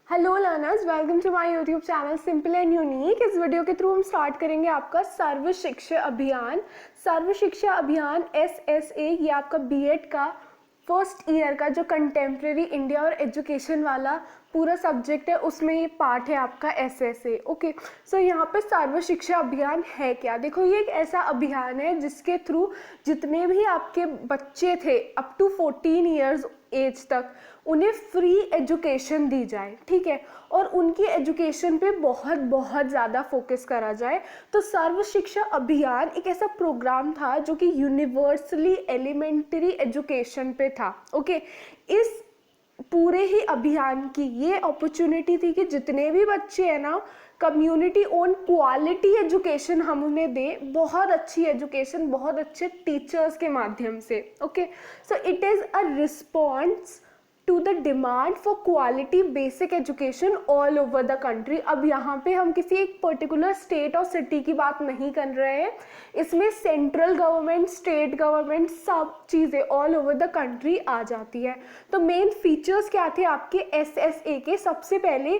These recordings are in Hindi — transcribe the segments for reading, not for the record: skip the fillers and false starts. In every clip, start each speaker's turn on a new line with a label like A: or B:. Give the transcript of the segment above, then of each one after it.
A: Hello learners, welcome to my YouTube channel simple and unique. इस वीडियो के थ्रू हम स्टार्ट करेंगे आपका सर्व शिक्षा अभियान। सर्व शिक्षा अभियान SSA, ये आपका बीएड का फर्स्ट ईयर का जो कंटेम्प्रेरी इंडिया और एजुकेशन वाला पूरा सब्जेक्ट है, उसमें ये पार्ट है आपका SSA। ओके, सो यहाँ पे सर्व शिक्षा अभियान है क्या? देखो, ये एक ऐसा अभियान है जिसके थ्रू जितने भी आपके बच्चे थे अप टू 14 ईयर्स एज तक, उन्हें फ्री एजुकेशन दी जाए, ठीक है, और उनकी एजुकेशन पे बहुत बहुत ज़्यादा फोकस करा जाए। तो सर्व शिक्षा अभियान एक ऐसा प्रोग्राम था जो कि यूनिवर्सली एलिमेंट्री एजुकेशन पे था। ओके, इस पूरे ही अभियान की ये अपॉर्चुनिटी थी कि जितने भी बच्चे हैं ना, कम्युनिटी ओन क्वालिटी एजुकेशन हम उन्हें दें, बहुत अच्छी एजुकेशन, बहुत अच्छे टीचर्स के माध्यम से। Okay, so it is a response to the demand for quality basic education all over the country. अब यहाँ पे हम किसी एक पर्टिकुलर स्टेट और सिटी की बात नहीं कर रहे हैं, इसमें सेंट्रल गवर्नमेंट, स्टेट गवर्नमेंट, सब चीज़ें ऑल ओवर द कंट्री आ जाती है। तो मेन फीचर्स क्या थे आपके SSA के? सबसे पहले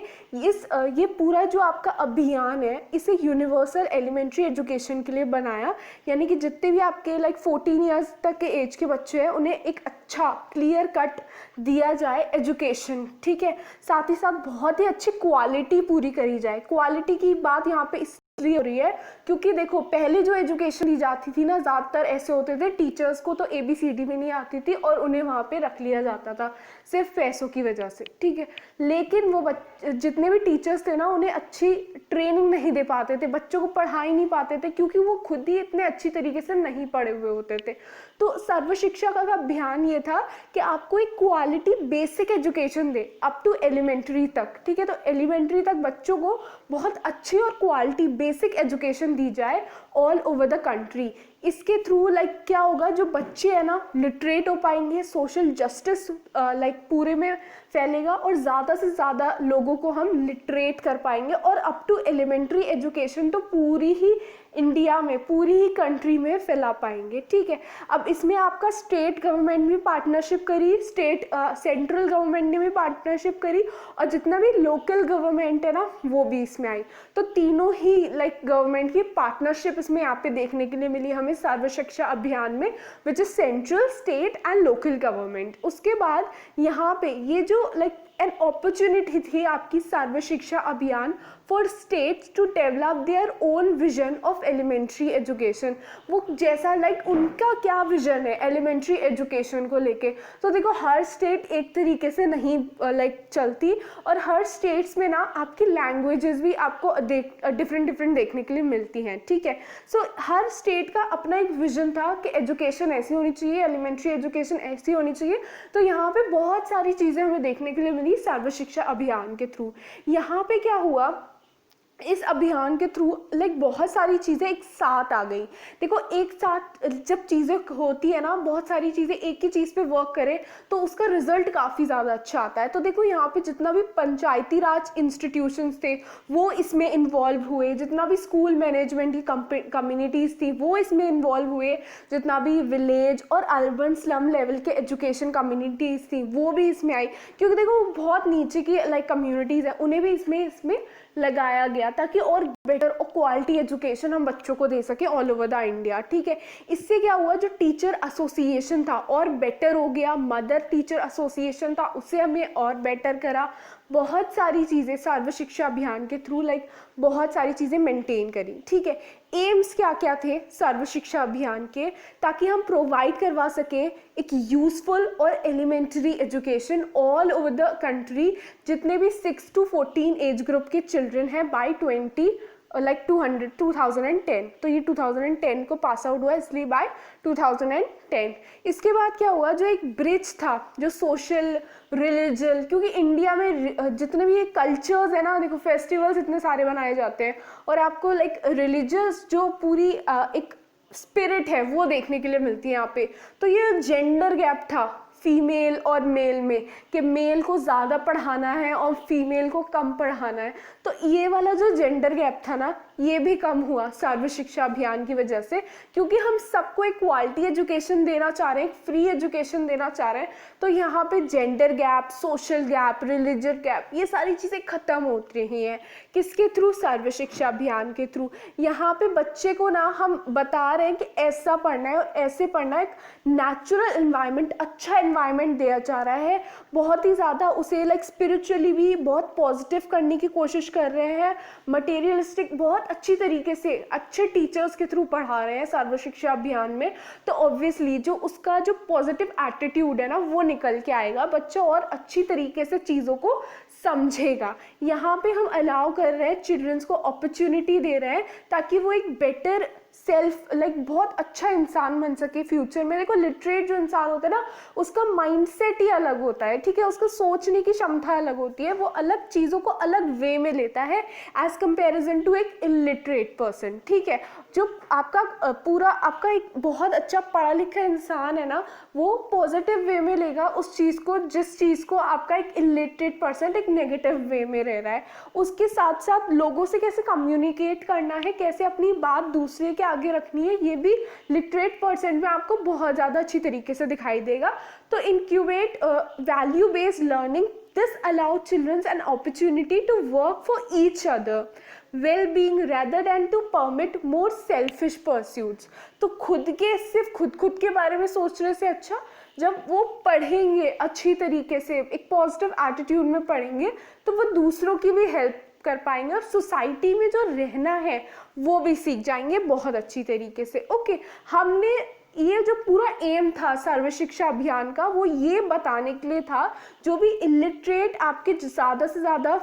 A: ये पूरा जो आपका अभियान है, इसे यूनिवर्सल एलिमेंट्री एजुकेशन के लिए बनाया, यानी कि जितने भी आपके 14 ईयर्स तक के एज के बच्चे हैं उन्हें एक अच्छा क्लियर कट दिया जाए एजुकेशन, ठीक है। साथ ही साथ बहुत ही अच्छी क्वालिटी पूरी करी जाए। क्वालिटी की बात यहाँ पे इसलिए हो रही है क्योंकि देखो, पहले जो एजुकेशन दी जाती थी ना, ज़्यादातर ऐसे होते थे, टीचर्स को तो ABCD भी नहीं आती थी और उन्हें वहाँ पे रख लिया जाता था सिर्फ पैसों की वजह से, ठीक है। लेकिन वो जितने भी टीचर्स थे ना, उन्हें अच्छी ट्रेनिंग नहीं दे पाते थे, बच्चों को पढ़ा ही नहीं पाते थे क्योंकि वो खुद ही इतने अच्छी तरीके से नहीं पढ़े हुए होते थे। तो सर्व शिक्षा का अभियान ये था कि आपको एक क्वालिटी बेसिक एजुकेशन दे अप टू एलिमेंट्री तक, ठीक है। तो एलिमेंट्री तक बच्चों को बहुत अच्छी और क्वालिटी बेसिक एजुकेशन दी जाए ऑल ओवर द कंट्री। इसके थ्रू क्या होगा, जो बच्चे हैं ना, लिटरेट हो पाएंगे, सोशल जस्टिस पूरे में फैलेगा और ज़्यादा से ज़्यादा लोगों को हम लिटरेट कर पाएंगे और अप टू एलिमेंट्री एजुकेशन तो पूरी ही इंडिया में, पूरी ही कंट्री में फैला पाएंगे, ठीक है। अब इसमें आपका स्टेट गवर्नमेंट भी पार्टनरशिप करी, सेंट्रल गवर्नमेंट ने भी पार्टनरशिप करी और जितना भी लोकल गवर्नमेंट है ना, वो भी इसमें आई। तो तीनों ही गवर्नमेंट की पार्टनरशिप इसमें यहाँ पे देखने के लिए मिली हमें सर्व शिक्षा अभियान में, which is central, state and local government. उसके बाद यहाँ पे ये जो एन अपॉर्चुनिटी थी आपकी Sarva Shiksha Abhiyan for states to develop their own vision of elementary education. वो जैसा उनका क्या विजन है एलिमेंट्री एजुकेशन को लेके। तो देखो, हर स्टेट एक तरीके से नहीं चलती और हर स्टेट्स में ना आपकी लैंग्वेजेस भी आपको डिफरेंट देखने के लिए मिलती हैं, ठीक है। सो हर स्टेट का अपना एक विजन था कि एजुकेशन ऐसी होनी चाहिए, एलिमेंट्री एजुकेशन ऐसी होनी चाहिए। तो यहाँ पे बहुत सारी चीज़ें हमें देखने के लिए मिली सर्व शिक्षा अभियान के थ्रू। यहाँ पे क्या हुआ, इस अभियान के थ्रू बहुत सारी चीज़ें एक साथ आ गई। देखो, एक साथ जब चीज़ें होती है ना, बहुत सारी चीज़ें एक ही चीज़ पे वर्क करें तो उसका रिजल्ट काफ़ी ज़्यादा अच्छा आता है। तो देखो, यहाँ पे जितना भी पंचायती राज इंस्टीट्यूशंस थे वो इसमें इन्वॉल्व हुए, जितना भी स्कूल मैनेजमेंट की कम्युनिटीज़ थी वो इसमें इन्वॉल्व हुए, जितना भी विलेज और अर्बन स्लम लेवल के एजुकेशन कम्युनिटीज़ थी वो भी इसमें आई, क्योंकि देखो बहुत नीचे की कम्युनिटीज़ है, उन्हें भी इसमें लगाया गया ताकि और बेटर और क्वालिटी एजुकेशन हम बच्चों को दे सके ऑल ओवर द इंडिया, ठीक है। इससे क्या हुआ, जो टीचर एसोसिएशन था और बेटर हो गया, मदर टीचर एसोसिएशन था उसे हमें और बेटर करा। बहुत सारी चीज़ें सर्व शिक्षा अभियान के थ्रू बहुत सारी चीज़ें मेंटेन करी, ठीक है। एम्स क्या क्या थे सर्व शिक्षा अभियान के, ताकि हम प्रोवाइड करवा सकें एक यूजफुल और elementary education all over the country, जितने भी 6 to 14 एज ग्रुप के चिल्ड्रन हैं बाय 2010। तो ये 2010 को पास आउट हुआ, इसलिए बाय 2010। इसके बाद क्या हुआ, जो एक ब्रिज था जो सोशल, रिलीजन, क्योंकि इंडिया में जितने भी ये कल्चर्स है ना, देखो फेस्टिवल्स इतने सारे बनाए जाते हैं और आपको रिलीजियस जो पूरी एक स्पिरिट है वो देखने के लिए मिलती है यहाँ पे। तो ये जेंडर गैप था फीमेल और मेल में, कि मेल को ज़्यादा पढ़ाना है और फीमेल को कम पढ़ाना है। तो ये वाला जो जेंडर गैप था ना, ये भी कम हुआ सर्व शिक्षा अभियान की वजह से, क्योंकि हम सबको एक क्वालिटी एजुकेशन देना चाह रहे हैं, एक फ्री एजुकेशन देना चाह रहे हैं। तो यहाँ पे gender gap, social gap, religious gap, ये सारी चीज़ें ख़त्म हो रही हैं। किसके थ्रू? सर्व शिक्षा अभियान के थ्रू। यहाँ पे बच्चे को ना हम बता रहे हैं कि ऐसा पढ़ना है और ऐसे पढ़ना है, एक नेचुरल इन्वायरमेंट, अच्छा इन्वायरमेंट दिया जा रहा है। बहुत ही ज़्यादा उसे लाइक स्पिरिचुअली भी बहुत पॉजिटिव करने की कोशिश कर रहे हैं, मटेरियलिस्टिक बहुत अच्छी तरीके से अच्छे टीचर्स के थ्रू पढ़ा रहे हैं सर्व शिक्षा अभियान में। तो ऑब्वियसली जो उसका जो पॉजिटिव एटीट्यूड है ना, वो निकल के आएगा, बच्चा और अच्छी तरीके से चीज़ों को समझेगा। यहाँ पे हम अलाउ कर रहे हैं, चिल्ड्रंस को अपॉर्चुनिटी दे रहे हैं ताकि वो एक बेटर सेल्फ लाइक बहुत अच्छा इंसान बन सके फ्यूचर में। देखो लिटरेट जो इंसान होता है ना, उसका माइंडसेट ही अलग होता है, ठीक है, उसका सोचने की क्षमता अलग होती है, वो अलग चीज़ों को अलग वे में लेता है एज कंपेरिजन टू एक इलिटरेट पर्सन, ठीक है। जो आपका पूरा आपका एक बहुत अच्छा पढ़ा लिखा इंसान है ना, वो पॉजिटिव वे में लेगा उस चीज़ को, जिस चीज़ को आपका एक इलिटरेट पर्सन एक नेगेटिव वे में रह रहा है। उसके साथ साथ लोगों से कैसे कम्युनिकेट करना है, कैसे अपनी बात दूसरे के आगे रखनी है, ये भी लिटरेट पर्सन में आपको बहुत ज़्यादा अच्छी तरीके से दिखाई देगा। तो incubate value based learning, this allow childrens an opportunity to work for each other well-being rather than to permit more selfish pursuits। तो खुद के सिर्फ खुद के बारे में सोचने से अच्छा, जब वो पढ़ेंगे अच्छी तरीके से, एक पॉजिटिव एटीट्यूड में पढ़ेंगे, तो वो दूसरों की भी हेल्प कर पाएंगे और सोसाइटी में जो रहना है वो भी सीख जाएंगे बहुत अच्छी तरीके से। ओके, हमने ये जो पूरा एम था सर्व शिक्षा अभियान का, वो ये बताने के लिए था जो भी इलिटरेट आपके ज़्यादा से ज़्यादा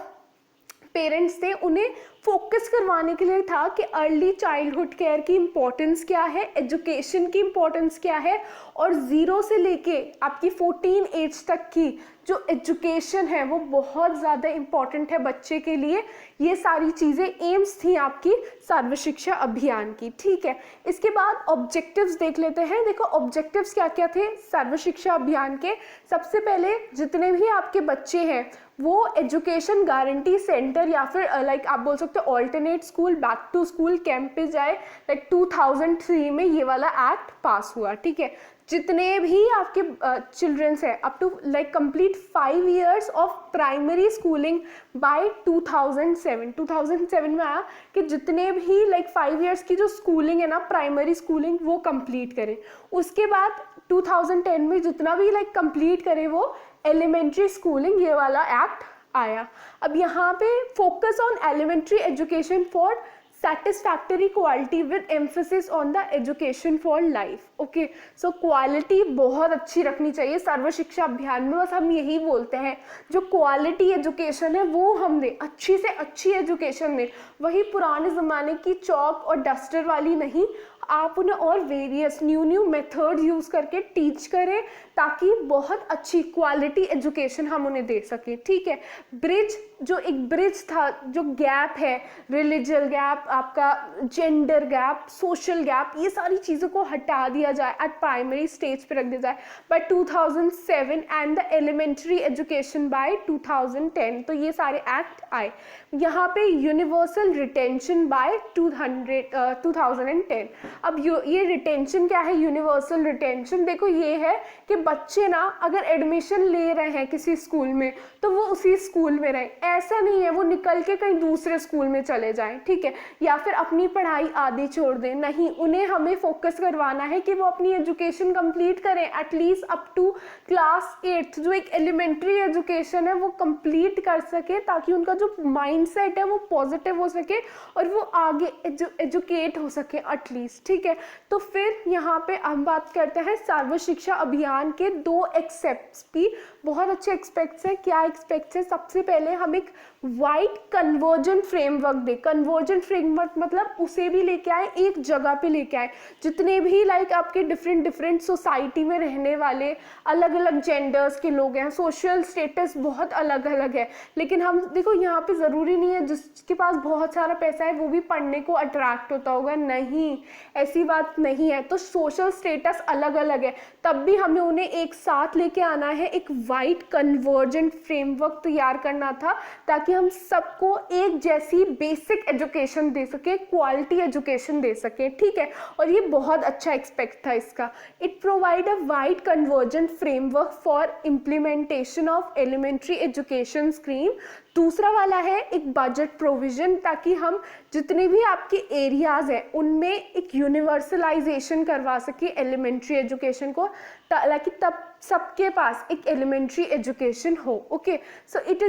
A: पेरेंट्स थे, उन्हें फोकस करवाने के लिए था कि अर्ली चाइल्डहुड केयर की इम्पोर्टेंस क्या है, एजुकेशन की इम्पोर्टेंस क्या है, और 0 से लेके आपकी 14 एज तक की जो एजुकेशन है वो बहुत ज़्यादा इम्पॉर्टेंट है बच्चे के लिए। ये सारी चीज़ें एम्स थी आपकी सर्व शिक्षा अभियान की, ठीक है। इसके बाद ऑब्जेक्टिव्स देख लेते हैं। देखो ऑब्जेक्टिव्स क्या क्या थे सर्व शिक्षा अभियान के। सबसे पहले जितने भी आपके बच्चे हैं वो एजुकेशन गारंटी सेंटर या फिर लाइक आप बोल सकते हो alternate school, back to school camp पे जाए। लाइक 2003 में ये वाला एक्ट पास हुआ, ठीक है। जितने भी आपके चिल्ड्रंस हैं up to like complete 5 years of primary schooling by 2007 में आया कि जितने भी लाइक 5 years की जो स्कूलिंग है ना, प्राइमरी स्कूलिंग, वो कंप्लीट करें। उसके बाद 2010 में जितना भी लाइक कंप्लीट करे वो एलिमेंट्री स्कूलिंग, ये वाला एक्ट आया। अब यहाँ पे focus on elementary education for satisfactory quality with emphasis on the education for life। Okay, so quality बहुत अच्छी रखनी चाहिए सर्व शिक्षा अभियान में। बस हम यही बोलते हैं जो क्वालिटी एजुकेशन है वो हम दें, अच्छी से अच्छी एजुकेशन दें, वही पुराने ज़माने की चॉक और डस्टर वाली नहीं। आप उन्हें और वेरियस न्यू मेथड यूज़ करके टीच करें ताकि बहुत अच्छी क्वालिटी एजुकेशन हम उन्हें दे सकें, ठीक है। ब्रिज, जो एक ब्रिज था, जो गैप है, रिलीजियल गैप, आपका जेंडर गैप, सोशल गैप, ये सारी चीज़ों को हटा दिया जाए, एट प्राइमरी स्टेज पे रख दिया जाए by 2007 and the elementary education by 2010। तो ये सारे एक्ट आए। यहाँ पे यूनिवर्सल रिटेंशन बाय 2010। अब ये रिटेंशन क्या है, यूनिवर्सल रिटेंशन? देखो ये है कि बच्चे ना अगर एडमिशन ले रहे हैं किसी स्कूल में तो वो उसी स्कूल में रहें, ऐसा नहीं है वो निकल के कहीं दूसरे स्कूल में चले जाएं, ठीक है, या फिर अपनी पढ़ाई आधी छोड़ दें। नहीं, उन्हें हमें फोकस करवाना है कि वो अपनी एजुकेशन कंप्लीट करें एटलीस्ट अप टू क्लास 8, जो एक एलिमेंट्री एजुकेशन है वो कंप्लीट कर सके ताकि उनका जो माइंडसेट है वो पॉजिटिव हो सके और वो आगे एजुकेट हो सके एटलीस्ट, ठीक है। तो फिर यहाँ पे हम बात करते हैं सर्व शिक्षा अभियान के 2 एक्सेप्ट्स भी, बहुत अच्छे एक्सपेक्ट्स हैं। क्या एक्सपेक्ट्स है? सबसे पहले हम एक वाइड कन्वर्जेंट फ्रेमवर्क दे। कन्वर्जेंट फ्रेमवर्क मतलब उसे भी लेके आए, एक जगह पे लेके आए, जितने भी लाइक आपके डिफरेंट सोसाइटी में रहने वाले अलग अलग जेंडर्स के लोग हैं, सोशल स्टेटस बहुत अलग अलग है, लेकिन हम देखो यहाँ पे ज़रूरी नहीं है जिसके पास बहुत सारा पैसा है वो भी पढ़ने को अट्रैक्ट होता होगा, नहीं, ऐसी बात नहीं है। तो सोशल स्टेटस अलग अलग है, तब भी हमें उन्हें एक साथ लेके आना है, एक वाइड कन्वर्जेंट फ्रेमवर्क तैयार करना था ताकि हम सबको एक जैसी बेसिक एजुकेशन दे सके, क्वालिटी एजुकेशन दे सके, ठीक है। और ये बहुत अच्छा एक्सपेक्ट था इसका। It provide a wide convergent framework for implementation of elementary education scheme. दूसरा वाला है एक बजट प्रोविजन, ताकि हम जितने भी आपके एरियाज हैं उनमें एक यूनिवर्सलाइजेशन करवा सके एलिमेंट्री एजुकेशन को, ताकि तब सबके पास एक एलिमेंट्री एजुकेशन हो। Okay, so it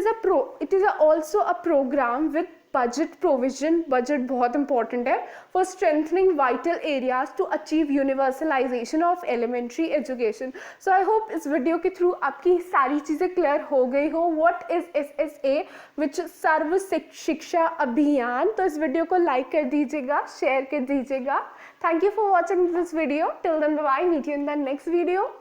A: is also a programme with budget provision. Budget बहुत इंपॉर्टेंट है for strengthening vital areas to achieve universalisation of elementary education. So I hope इस वीडियो के थ्रू आपकी सारी चीज़ें क्लियर हो गई हो। What is SSA, which Sarva Shiksha Abhiyan. तो इस वीडियो को लाइक कर दीजिएगा, शेयर कर दीजिएगा। Thank you for watching this video. Till then bye, meet you in the next video.